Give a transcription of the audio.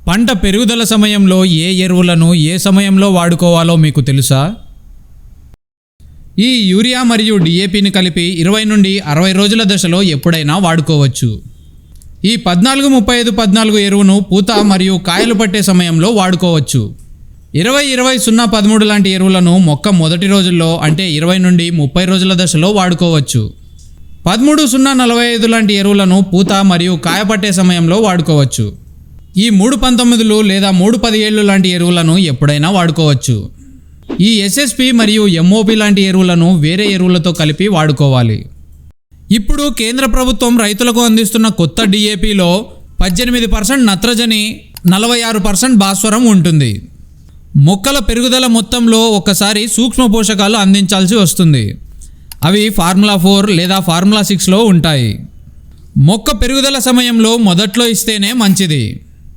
పంట పెరుగుదల సమయంలో ఏ ఎరువులను ఏ సమయంలో వాడుకోవాలో మీకు తెలుసా? ఈ యూరియా మరియు డిఏపిని కలిపి 20 నుండి 60 రోజుల దశలో ఎప్పుడైనా వాడుకోవచ్చు. ఈ 14-35-14 ఎరువును పూత మరియు కాయలు పట్టే సమయంలో వాడుకోవచ్చు. 20-20-0-13 లాంటి ఎరువులను మొక్క మొదటి రోజుల్లో అంటే 20 నుండి 30 రోజుల దశలో వాడుకోవచ్చు. 13-0-45 లాంటి ఎరువులను పూత మరియు కాయ పట్టే సమయంలో వాడుకోవచ్చు. ఈ 3-19 లేదా 3-17 లాంటి ఎరువులను ఎప్పుడైనా వాడుకోవచ్చు. ఈ ఎస్ఎస్పి మరియు ఎంఓపి లాంటి ఎరువులను వేరే ఎరువులతో కలిపి వాడుకోవాలి. ఇప్పుడు కేంద్ర ప్రభుత్వం రైతులకు అందిస్తున్న కొత్త డిఏపిలో 18% నత్రజని, 46% భాస్వరం ఉంటుంది. మొక్కల పెరుగుదల మొత్తంలో ఒకసారి సూక్ష్మ పోషకాలు అందించాల్సి వస్తుంది. అవి ఫార్ములా 4 లేదా ఫార్ములా 6లో ఉంటాయి. మొక్క పెరుగుదల సమయంలో మొదట్లో ఇస్తేనే మంచిది.